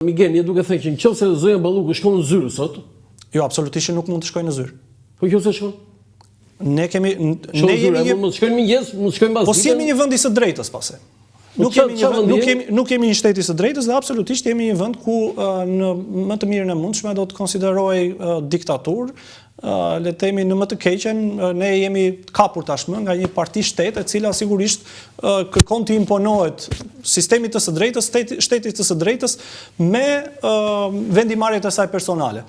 Miguel, je duke thënë që nëse zonja Balluku shkon në zyrë sot, jo, absolutisht nuk mund të shkojë në zyrë. Po nëse shkon? Ne jemi mund shkojnë mëngjes, mund shkojnë mbas. Po si jemi një vend i së drejtës pastaj. Nuk jemi një shtet i së drejtës dhe absolutisht jemi një vend ku në më të mirën e mundshme do të konsiderojë diktaturë, le të themi në më të keqen, ne jemi kapur tashmë nga një parti shtete e cila sigurisht kërkon të imponohet sistemit të së drejtës, shtetit të së drejtës me vendimarrjet e saj personale.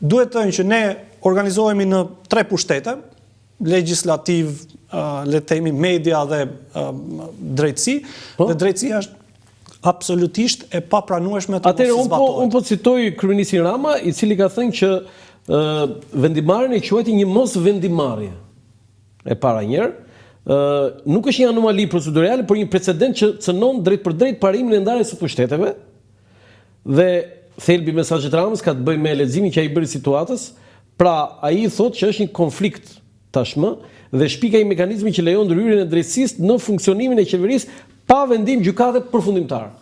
Duhet të thënë që ne organizohemi në 3 pushtete, legjislativ, le të themi media dhe drejtësi, dhe drejtësia është absolutisht e papranueshme të mos i zbatohet. Unë po citoj kryeministin Rama, i cili ka thënë që vendimarrjen e quajti një mos vendimarrje. E para njëherë, nuk është një anomali procedurale, por një precedent që cënon drejt për drejt parimin e ndarjes së pushteteve. Dhe thelbi i mesazhit Ramës ka të bëjë me leximin që ai bëri situatës. Pra, ai thotë që është një konflikt tashmë dhe shpika i mekanizmi që lejon ndryrjen e drejtësisë në funksionimin e qeverisë pa vendim gjykate përfundimtar.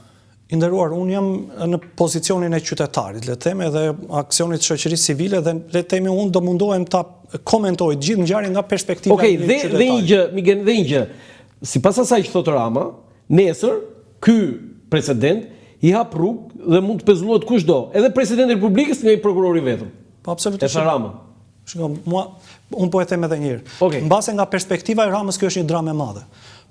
I nderuar, unë jam në pozicionin e qytetarit, le të them, edhe aksionit të shoqërisë civile dhe le të themi unë do mundohem ta komentoj gjithë ngjarjen nga perspektiva e qytetarit. Dhe një gjë, Miguel, dhe një gjë. Sipas asaj që thotë Rama, nesër ky precedent i hap rrugë dhe mund të pezullohet kushdo, edhe presidenti i Republikës nga një prokuror i vetëm. Po absolutisht. E Rama. Shikoj, unë po e them edhe një herë. Mbase nga perspektiva e Ramës kjo është një dramë e madhe.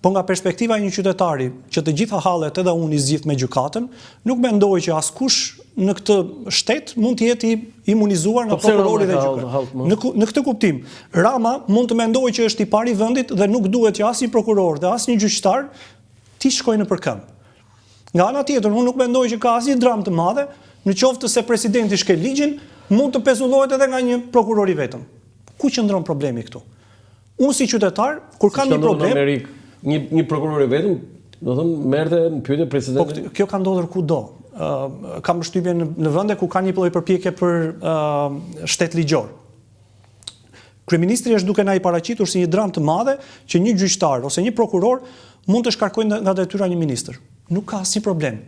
Po nga perspektiva e një qytetari që të gjitha hallet edhe unë i zgjidh me gjykatën, nuk mendoj që askush në këtë shtet mund të jetë imunizuar nga prokurori dhe gjykatëri. Në këtë kuptim, Rama mund të mendojë që është i pari i vendit dhe nuk duhet që asnjë prokuror dhe asnjë gjyqtar t'i shkojë në përkëmbë. Nga ana tjetër, unë nuk mendoj që ka asnjë dramë të madhe, në qoftë se presidenti shkel ligjin, mund të pezullohet edhe nga një prokuror i vetëm. Ku qëndron problemi këtu? Unë si qytetar, kur kam një problem, një prokuror i vetëm, do të thonë merrte në pyetje presidentin. Po kjo ka ndodhur kudo. Kam përshtypjen në vende ku ka një lloj përpjekje për shtet ligjor. Kryeministri është duke na i paraqitur si një dramë të madhe që një gjyqtar ose një prokuror mund të shkarkojnë nga detyra një ministër. Nuk ka asnjë problem.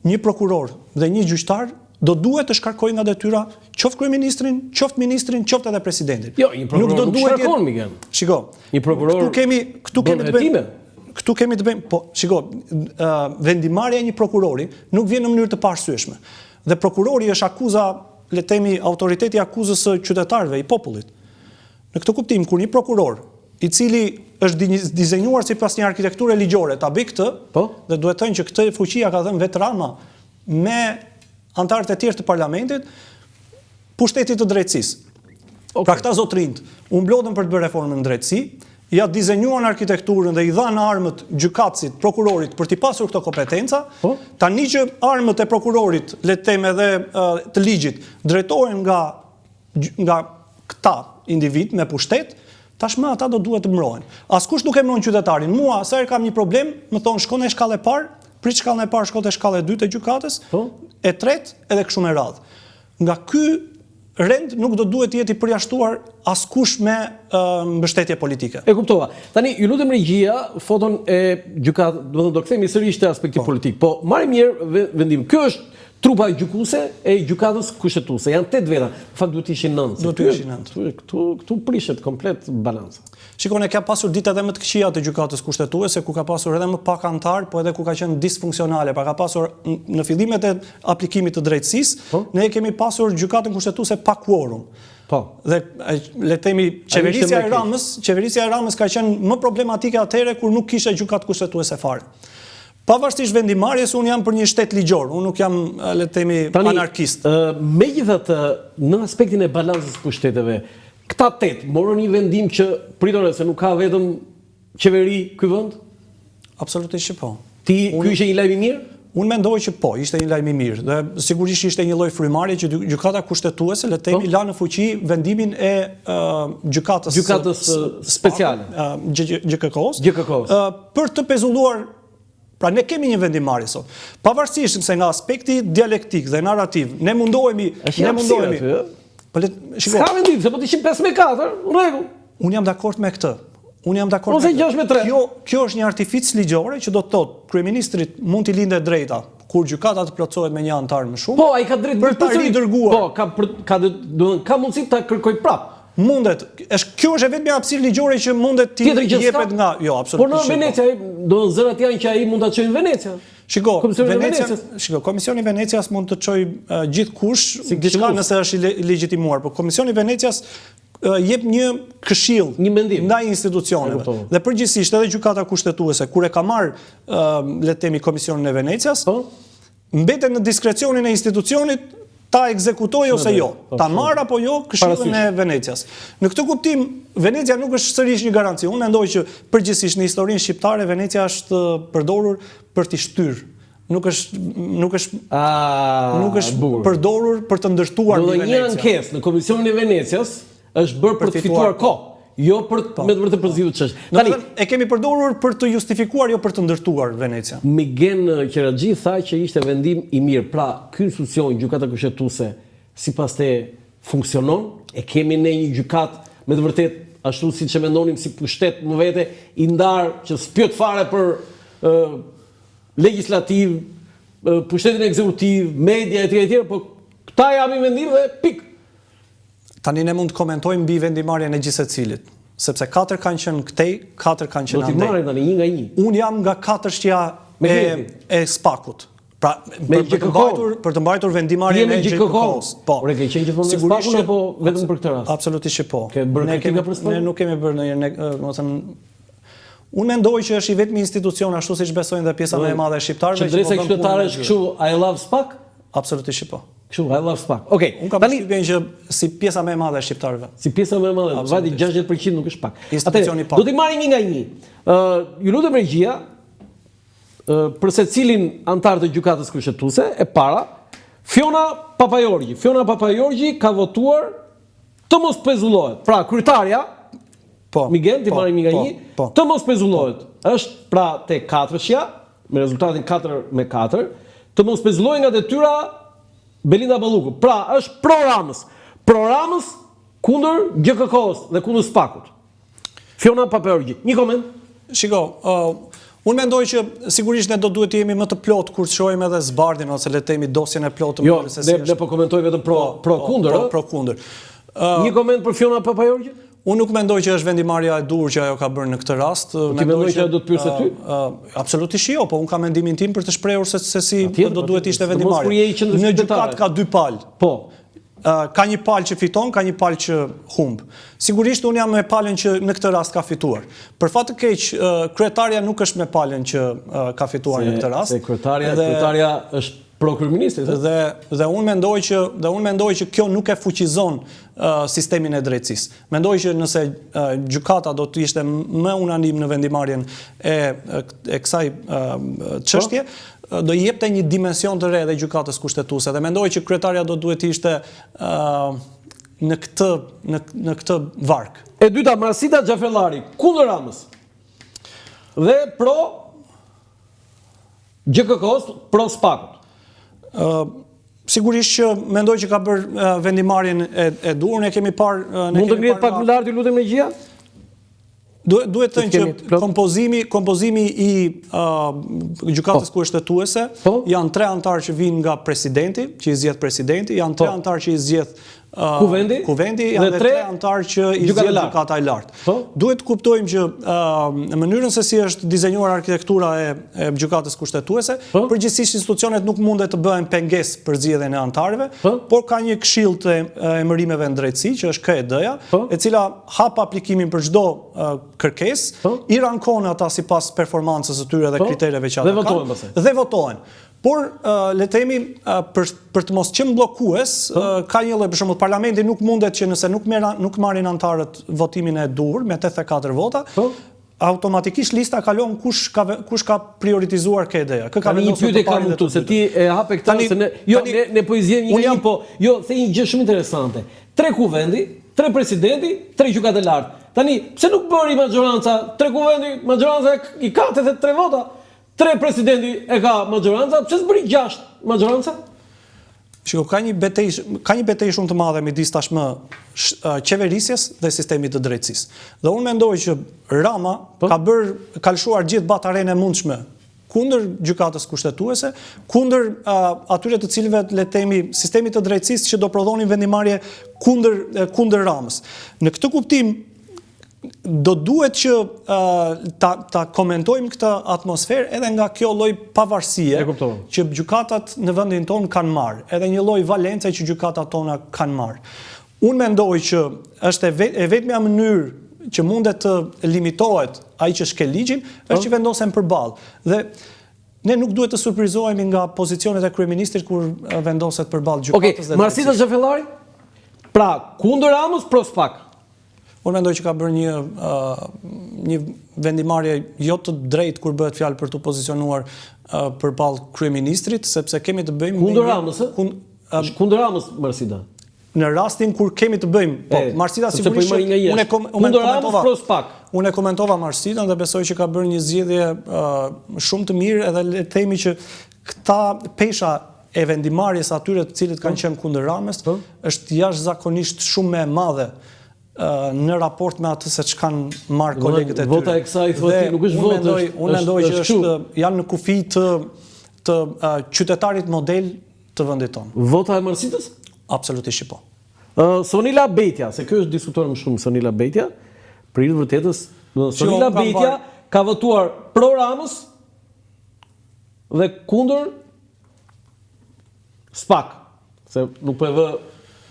Një prokuror dhe një gjyqtar do duhet të shkarkojnë nga detyra qoftë kryeministrin, qoftë ministrin, qoftë edhe presidentin. Jo, një prokuror nuk shkarkon, Miguel. Shiko, një prokuror këtu kemi të bëjmë, po, shiko, vendimarrja e një prokurori nuk vjen në mënyrë të parsyeshme. Dhe prokurori është akuza, le të themi, autoriteti i akuzës së qytetarëve, i popullit. Në këtë kuptim, kur një prokuror i cili është dizenjuar sipas një arkitekture ligjore ta bëj këtë, dhe duhet të thënë që këtë fuqia ka dhënë vetë Rama me antarët e tjerë të parlamentit, pushtetit të drejtësisë. Pra këta zotrinjt u mblodhen për të bërë reformën në drejtësi, ja dizenjuan arkitekturën dhe i dhanë armët gjykatësit, prokurorit për t'i pasur këto kompetenca, tani që armët e prokurorit, le të them edhe të ligjit, drejtohen nga këta individ me pushtet, tashmë ata do duhet të mbrohen. Askush nuk e mbron qytetarin. Mua, sa herë kam një problem, më thonë shkon në shkallë e parë, prit shkallën e parë, shkon në shkallën e dytë e gjykatës, e tretë edhe kështu me radhë. Nga ky rend nuk do duhet të jetë i përjashtuar askush me mbështetje politike. E kuptova. Tani ju lutem regjia foton e gjykatës, do kthehemi sërish te aspekti politik. Po marrim mirë vendim. Ky është trupa gjykuese e gjykatës kushtetuese. Janë 8 veta. Në fakt duhet të ishin 9. Do të ishin 9. Këtu prishet komplet balanca. Shikoni, ka pasur ditë edhe më të këqija të gjykatës kushtetuese, ku ka pasur edhe më pak antar, po edhe ku ka qenë disfunksionale. Pra ka pasur në fillimet e aplikimit të drejtësisë, ne kemi pasur gjykatën kushtetuese pa quorum. Dhe le të themi qeverisja e Ramës ka qenë më problematike atëherë kur nuk kishte gjykatë kushtetuese fare. Pavarësisht vendimarrjes, unë jam për një shtet ligjor, unë nuk jam, le të themi, anarkist. Megjithatë, në aspektin e balancës pushteteve, këta 8 morën një vendim që pritore se nuk ka vetëm qeveri ky vend? Absolutisht që po. Ky ishte një lajm i mirë? Unë mendoj që po, ishte një lajm i mirë. Dhe sigurisht ishte një lloj frymarrje që gjykata kushtetuese, le të themi, la në fuqi vendimin e gjykatës speciale, GKK-s, për të pezulluar. Pra ne kemi një vendimarrje sot. Pavarësisht se nga aspekti dialektik dhe narrativ, ne mundohemi. Ska vendim, se po të ishim 5-4, në rregull. Unë jam dakord me këtë. Kjo është një artific ligjore që do të thotë kryeministrit mund t'i lindë drejta kur gjykata të plotësohet me një antar më shumë. Po, ai ka drejt për ta ridërguar. Po, ka mundësi ta kërkoj prap. Mundet. Kjo është vetëm hapësirë ligjore që mundet të jepet nga, jo, absolutisht. Por në Venecia, zërat janë që ai mund ta çojë në Venecia. Komisioni i Venecias mund të çojë gjithkush diçka nëse është i legjitimuar, por Komisioni i Venecias jep një këshill ndaj institucioneve. Dhe përgjithsisht edhe gjykata kushtetuese kur e ka marr le të themi Komisionin e Venecias, mbetet në diskrecionin e institucionit ta ekzekutoj ose jo, ta marr apo jo këshillin e Venecias. Në këtë kuptim, Venecia nuk është sërish një garanci. Unë mendoj që përgjithsisht në historinë shqiptare Venecia është përdorur për t'i shtyrë. Nuk është përdorur për të ndërtuar një Venecia. Një ankesë në Komisionin e Venecias është bërë për të fituar kohë, jo për me të vërtetë përzihet çështë. Tani e kemi përdorur për të justifikuar, jo për të ndërtuar Venecia. Migen Qeraxhi tha që ishte vendim i mirë. Pra, ky institucion, gjykata kushtetuese, sipas te funksionon, e kemi ne një gjykatë me të vërtetë ashtu siç e mendonim si pushtet më vete i ndar që s'pyet fare për legjislativ, pushtetin ekzekutiv, media etj, po këta japin vendim dhe pik. Tani ne mund të komentojmë mbi vendimarrjen e gjithë secilit, sepse 4 kanë qenë këtej, 4 kanë qenë andej. Do t'i marrin tani një nga një. Unë jam nga 4-shtja e Spakut. Pra, për të mbajtur vendimarrjen e GKK-s. Po. Ore ke qenë gjithmonë në Spakun apo vetëm për këtë rast? Absolutisht që po. Ke bërë kritika për Spakun? Ne nuk kemi bërë ndonjë, unë mendoj që është i vetmi institucion ashtu siç besojnë dhe pjesa më e madhe e shqiptarëve. Qendresa qytetare është kështu I love Spak? Absolutisht që po. Kështu, I love Spak. Okej. Unë kam përshtypjen që si pjesa më e madhe e shqiptarëve. Si pjesa më e madhe, vajti 60% nuk është pak. Institucioni pak. Do t'i marrim një nga një. Ju lutem regjia, për secilin antar të gjykatës kushtetuese, e para, Fiona Papajorgji ka votuar të mos pezullohet. Pra, kryetarja, Miguel, t'i marrim një nga një, të mos pezullohet. Është pra te 4-shja, me rezultatin 4-4, të mos pezullohet nga detyra Belinda Balluku. Pra, është pro Ramës. Pro Ramës kundër GKK-s dhe kundër Spakut. Fiona Papajorgji. Një koment? Shiko, unë mendoj që sigurisht ne do duhet të jemi më të plot kur të shohim edhe zbardhin ose le të themi dosjen e plotë. Jo, ne po komentoj vetëm pro kundër, ëh? Pro kundër. Një koment për Fiona Papajorgji? Unë nuk mendoj që është vendimarrja e dur që ajo ka bërë në këtë rast. Ti mendoj që do të pyesë ty? Absolutisht jo, po unë kam mendimin tim për të shprehur se si do duhet ishte vendimarrja. Në gjykat ka 2 palë. Po. Ka një palë që fiton, ka një palë që humb. Sigurisht unë jam me palën që në këtë rast ka fituar. Për fat të keq, kryetarja nuk është me palën që ka fituar në këtë rast. Se kryetarja është pro-kryeministrit. Dhe unë mendoj që kjo nuk e fuqizon sistemin e drejtësisë. Mendoj që nëse gjykata do të ishte më unanim në vendimarrjen e kësaj çështje, do i jepte një dimension të re dhe gjykatës kushtetuese. Dhe mendoj që kryetarja do duhet të ishte në këtë varg. E dyta, Marsita Xhafellari, kundër Ramës. Dhe pro GKK-s, pro Spakut. Sigurisht që mendoj që ka bërë vendimarrjen e dur, ne kemi parë... Mund të ngrihet pak më lart, ju lutem regjia? Duhet të thënë që kompozimi i gjykatës kushtetuese janë 3 antarë që vinë nga presidenti, që i zgjedh presidenti, janë 3 antarë që i zgjedh kuvendi, janë 3 antarë që i zgjedh gjykata e lartë. Duhet të kuptojmë që në mënyrën se si është dizenjuar arkitektura e gjykatës kushtetuese, përgjithsisht institucionet nuk mundet të bëhen pengesë për zgjedhjen e antarëve, por ka një këshill të emërimeve në drejtësi, që është KED-ja, e cila hap aplikimin për çdo kërkesë, i rankon ata sipas performancës së tyre dhe kritereve që ata kanë, dhe votohen. Por, le të themi, për të mos qenë bllokues, ka një lloj, për shembull, parlamenti nuk mundet që nëse nuk marrin antarët votimin e dur me 84 vota, automatikisht lista kalon kush ka prioritizuar KED-ja. Një pyetje kam këtu, se ti e hape këtë, se ne po i zgjedhim një nga një, po jo, the një gjë shumë interesante. 3 kuvendi, 3 presidenti, 3 gjykatë e lartë. Tani, pse nuk bëri maggioranca? 3 kuvendi, maggioranca i ka 83 vota. 3 presidenti e ka maggioranca, pse s'bëri 6 maggioranca? Shiko, ka një betejë shumë të madhe midis tashmë qeverisjes dhe sistemit të drejtësisë. Dhe unë mendoj që Rama ka lëshuar gjithë batarene e mundshme kundër gjykatës kushtetuese, kundër atyre të cilëve le të themi sistemi të drejtësisë që do prodhonin vendimarrje kundër Ramës. Në këtë kuptim do duhet që ta komentojmë këtë atmosferë edhe nga kjo lloj pavarësie që gjykatat në vendin tonë kanë marrë, edhe një lloj valence që gjykatat tona kanë marrë. Unë mendoj që është e vetmja mënyrë që mundet të limitohet ai që shkel ligjin, është që vendosen përballë. Dhe ne nuk duhet të surprizohemi nga pozicionet e kryeministrit kur vendoset përballë gjykatës dhe Marsita Xhafellari? Pra, kundër Ramës, pro SPAK. Unë mendoj që ka bërë një vendimarrje jo të drejtë kur bëhet fjalë për të pozicionuar përballë kryeministrit, sepse kemi të bëjmë kundër Ramës, kundër Ramës Marsita. Në rastin kur kemi të bëjmë, Marsita sigurisht unë e komentova Marsitën dhe besoj që ka bërë një zgjedhje shumë të mirë, edhe le të themi që këta pesha e vendimarrjes atyre të cilët kanë qenë kundër Ramës është jashtëzakonisht shumë më e madhe në raport me atë se ç'kanë marrë kolegët e tyre. Vota e kësaj thotë nuk është votë. Unë mendoj që janë në kufi të qytetarit model të vendit tonë. Vota e Marsitës? Absolutisht po. Sonila Betja, se kjo është diskutuar më shumë Sonila Betja, për hir të vërtetës, Sonila Betja ka votuar pro Ramës dhe kundër SPAK, se nuk po e vë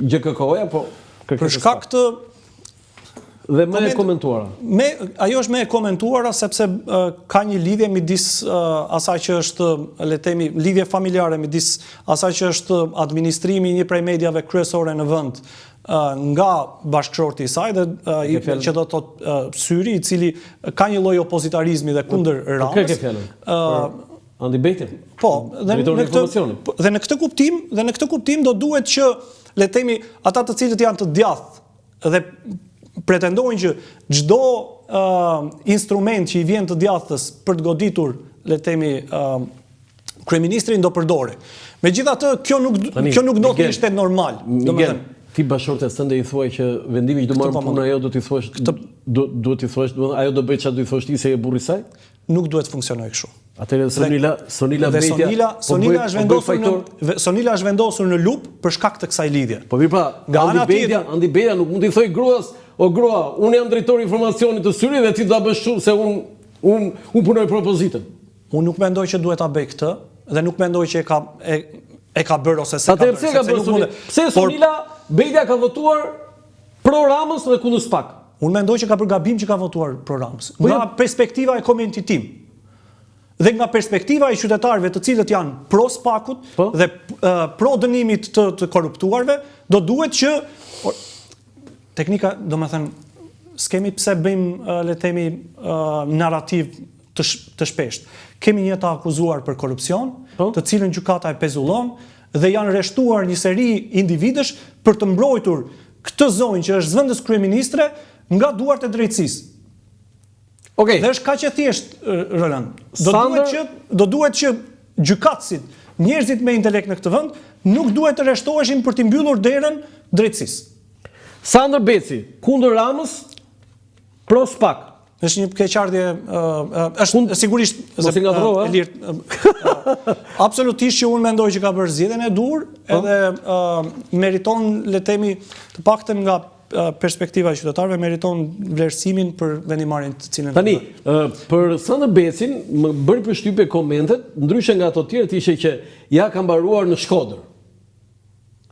GKK-ja, po për shkak të dhe më e komentuara. Ajo është më e komentuara sepse ka një lidhje midis asaj që është, le të themi, lidhje familjare midis asaj që është administrimi i një prej mediave kryesore në vend nga bashkëshorti i saj dhe që do të thotë Syri, i cili ka një lloj opozitarizmi dhe kundër Ramës. Kë ke fjalën? Andi Beti? Po, dhe në këtë kuptim do duhet që, le të themi, ata të cilët janë të djathtë dhe pretendojnë që çdo instrument që i vjen të djathtës për të goditur, le të themi, kryeministrin do përdore. Megjithatë, kjo nuk do të ishte normal. Miguel, ti bashkëshortes tënde i thuaj që vendimi që do marrë punë ajo do t'i thuash, duhet t'i thuash, ajo do bëj çfarë do i thosh ti se je burri i saj? Nuk duhet të funksionojë kështu. Atëherë Sonila Betja, Sonila është vendosur në lupë për shkak të kësaj lidhje. Po mirë pra, Andi Betja nuk mund t'i thoj gruas, o grua, unë jam drejtori informacionit të Syrit dhe ti do ta bësh kështu se unë punoj për opozitën. Unë nuk mendoj që duhet ta bëj këtë dhe nuk mendoj që e ka bërë ose se ka bërë. Pse ka bërë? Pse Sonila Betja ka votuar pro Ramës dhe kundër SPAK? Unë mendoj që ka bërë gabim që ka votuar pro Ramës. Nga perspektiva e komentit tim dhe nga perspektiva e qytetarëve të cilët janë pro SPAK-ut dhe pro dënimit të korruptuarve, do duhet që teknika, do me thënë, s'kemi pse bëjmë, le të themi, narrativ të shpesht. Kemi një të akuzuar për korrupsion, të cilën gjykata e pezullon, dhe janë rreshtuar një seri individësh për të mbrojtur këtë zonjë që është zëvendës kryeministre nga duart e drejtësisë. Dhe është kaq e thjeshtë, Roland. Do duhet që gjykatësit, njerëzit me intelekt në këtë vend, nuk duhet të rreshtoheshin për t'i mbyllur derën drejtësisë. Sandër Beci, kundër Ramës, pro SPAK. Është një keqardhje, është sigurisht absolutisht që unë mendoj që ka bërë zgjedhjen e dur, edhe meriton, le të themi, të paktën nga perspektiva e qytetarëve, meriton vlerësimin për vendimarrjen të cilën. Tani, për Sandër Becin më bëri përshtypje komentet, ndryshe nga ato të tjerë, ishte që ja ka mbaruar në Shkodër.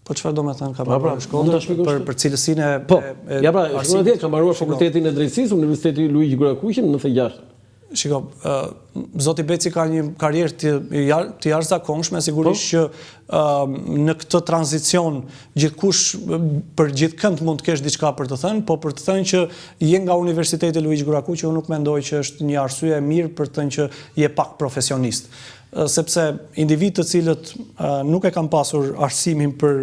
Po çfarë do të thënë ka mbaruar në Shkodër për cilësinë e po, ja pra, atje ka mbaruar Fakultetin e Drejtësisë, Universiteti Luigi Gurakuqi në 96. Shiko, Zoti Beci ka një karrierë të jashtëzakonshme, sigurisht që në këtë tranzicion gjithkush për gjithkënd mund të kesh diçka për të thënë, po për të thënë që je nga Universiteti Luigi Gurakuqi, unë nuk mendoj që është një arsye e mirë për të thënë që je pak profesionist. Sepse individ të cilët nuk e kanë pasur arsimin për,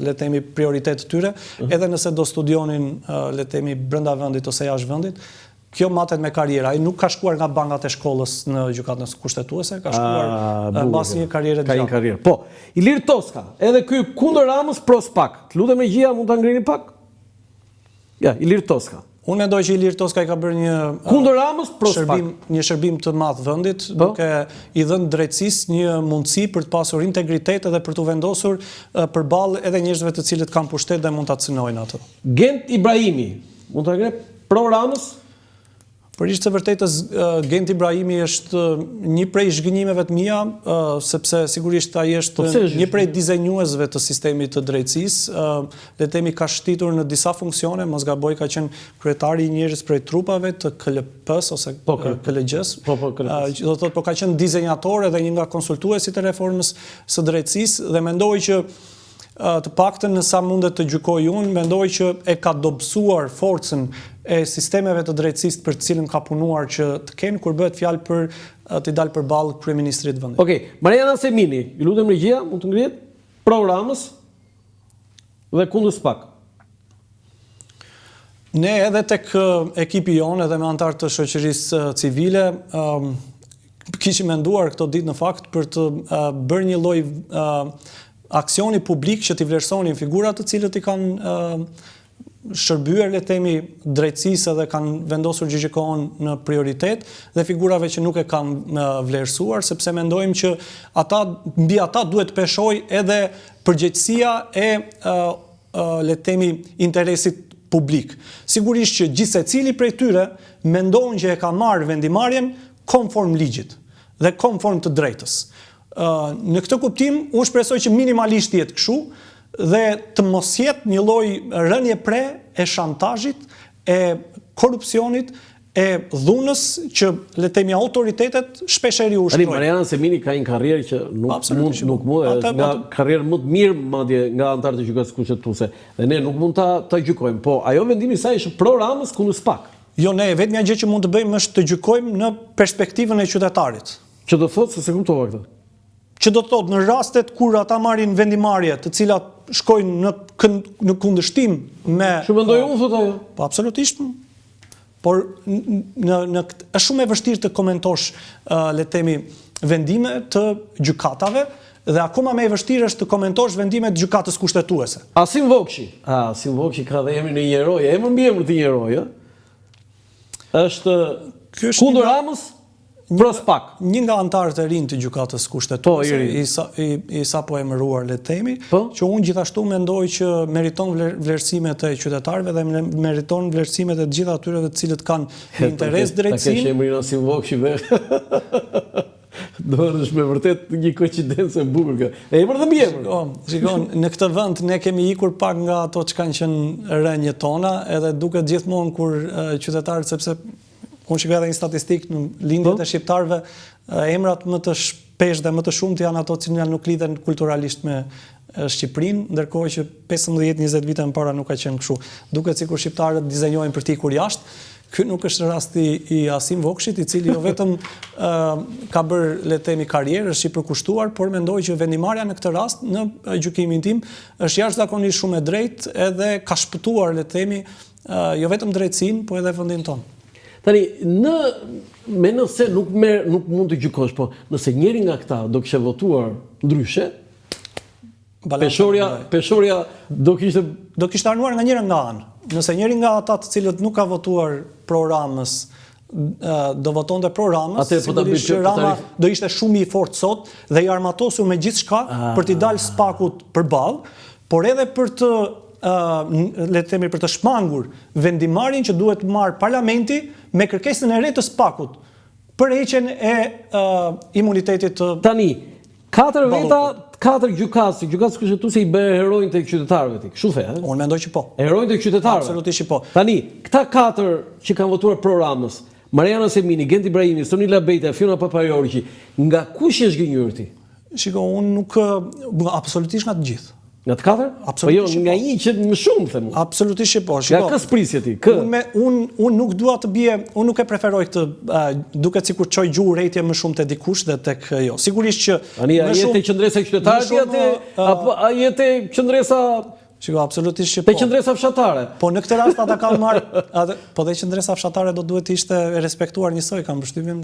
le të themi, prioritet të tyre, edhe nëse do studionin, le të themi, brenda vendit ose jashtë vendit, kjo matet me karriera. Ai nuk ka shkuar nga bankat e shkollës në gjykatën kushtetuese, ka shkuar mbas një karriere të gjatë. Ka një karrierë. Po, Ilir Toska, edhe ky kundër Ramës pro SPAK. Lutem me gjia, mund ta ngrini pak? Ja, Ilir Toska. Unë mendoj që Ilir Toska i ka bërë kundër Ramës një shërbim të madh vendit, duke i dhënë drejtësisë një mundësi për të pasur integritet edhe për të vendosur përballë edhe njerëzve të cilët kanë pushtet dhe mund ta cënojnë atë. Gent Ibrahimi, mund ta ngre pro Ramës? Për ishte vërtetës, Gent Ibrahimi është një prej zhgënjimeve të mia, sepse sigurisht ai është një prej dizenjuesve të sistemit të drejtësisë, le të themi ka shtitur në disa funksione, mos gaboj ka qenë kryetari i njerëz prej trupave të KLP-s ose KLG-s. Do thotë ka qenë dizenjator edhe një nga konsultuesit e reformës së drejtësisë dhe mendoj që të paktën në sa mundet të gjykoj unë, mendoj që e ka dobësuar forcën e sistemeve të drejtësisë për të cilën ka punuar që të kenë kur bëhet fjalë për të dalë përballë kryeministrit të vendit. Okej, Mariana Semini, ju lutem regjia, mund të ngrihet pro Ramës dhe kundër SPAK. Ne edhe tek ekipi jonë edhe me antar të shoqërisë civile kishim menduar këto ditë në fakt për të bërë një lloj aksioni publik që t'i vlerësonin figurat të cilët i kanë shërbyer le të themi drejtësisë dhe kanë vendosur gjyqëkohën në prioritet dhe figurave që nuk e kanë vlerësuar, sepse mendojmë që mbi ata duhet të peshoj edhe përgjegjësia e le të themi interesit publik. Sigurisht që gjithsecili prej tyre mendon që e ka marrë vendimarrjen konform ligjit dhe konform të drejtës. Në këtë kuptim, unë shpresoj që minimalisht jetë kështu dhe të mos jetë një lloj rënje pre e shantazhit, e korrupsionit, e dhunës që le të themi autoritetet shpeshherë ushtrojnë. Mariana Semini ka një karrierë që nuk mund nga karrierë më të mirë madje nga anëtarët e gjykatës kushtetuese. Dhe ne nuk mund ta gjykojmë, po ajo vendimi i saj është pro Ramës kundër SPAK. Jo, ne vetmja gjë që mund të bëjmë është të gjykojmë në perspektivën e qytetarit. Që do thotë se kuptova këtë. Që do të thotë në rastet kur ata marrin vendimarrje të cilat shkojnë në kundërshtim me... Shumë mendoj unë, thotë ajo. Po, absolutisht. Por është shumë e vështirë të komentosh, le të themi, vendime të gjykatave dhe akoma më e vështirë është të komentosh vendime të gjykatës kushtetuese. Asim Vokshi. Asim Vokshi ka dhe emrin e një heroje, emër mbi emër të një heroje. Është kundër Ramës? Pro SPAK. Një nga anëtarët e rinj të gjykatës kushtetuese, i sapo emëruar le të themi, që unë gjithashtu mendoj që meriton vlerësimet e qytetarëve dhe meriton vlerësimet e të gjitha atyre të cilët kanë interes drejtësinë. Ta kesh emrin Asim Vokshi dhe do është me vërtet një koincidencë e bukur kjo. Emër dhe mbi emër. Shikon, në këtë vend ne kemi ikur pak nga ato që kanë qenë rënjët tona, edhe duket gjithmonë kur qytetarët, sepse unë shikoj edhe një statistikë në lindjet e shqiptarëve, emrat më të shpesh dhe më të shumtë janë ato që nuk lidhen kulturalisht me Shqipërinë, ndërkohë që 15-20 vite më para nuk ka qenë kështu. Duket sikur shqiptarët dizenjojnë për të ikur jashtë. Ky nuk është rasti i Asim Vokshit, i cili jo vetëm ka bërë le të themi karrierë, është i përkushtuar, por mendoj që vendimarrja në këtë rast, në gjykimin tim, është jashtëzakonisht shumë e drejtë edhe ka shpëtuar le të themi jo vetëm drejtësinë, por edhe vendin tonë. Tani, nëse nuk mund të gjykosh, po nëse njëri nga këta do kishte votuar ndryshe, peshorja do kishte arnuar nga njëra nga anë. Nëse njëri nga ata të cilët nuk ka votuar pro Ramës do votonte pro Ramës, sigurisht që Rama do ishte shumë i fortë sot dhe i armatosur me gjithçka për t'i dalë SPAK-ut përballë, por edhe për të le të themi për të shmangur vendimarrjen që duhet të marrë parlamenti me kërkesën e re të SPAK-ut për heqjen e imunitetit të... Tani, 4 veta, 4 gjykatës kushtetuese i bëre herojnë tek qytetarëve ti. Kështu the, Unë mendoj që po. Herojnë tek qytetarëve. Absolutisht që po. Tani, këta 4 që kanë votuar pro Ramës, Mariana Semini, Gent Ibrahimi, Sonila Bejta, Fiona Papajorqi, nga kush je zgënjur ti? Shiko, unë nuk absolutisht nga të gjithë. Nga të 4? Po jo, nga një që më shumë, them. Absolutisht që po. Nga kës prisje ti? Unë nuk dua të bie, unë nuk e preferoj këtë, duket sikur çoj gjuhë rejtje më shumë te dikush dhe tek jo. Sigurisht që Ani a jete qendresa e qytetarit apo a jete qendresa Shiko, absolutisht që po. Te qendresa fshatare. Po në këtë rast ata kanë marrë, po dhe qendresa fshatare do duhet të ishte e respektuar njësoj, kam përshtypjen,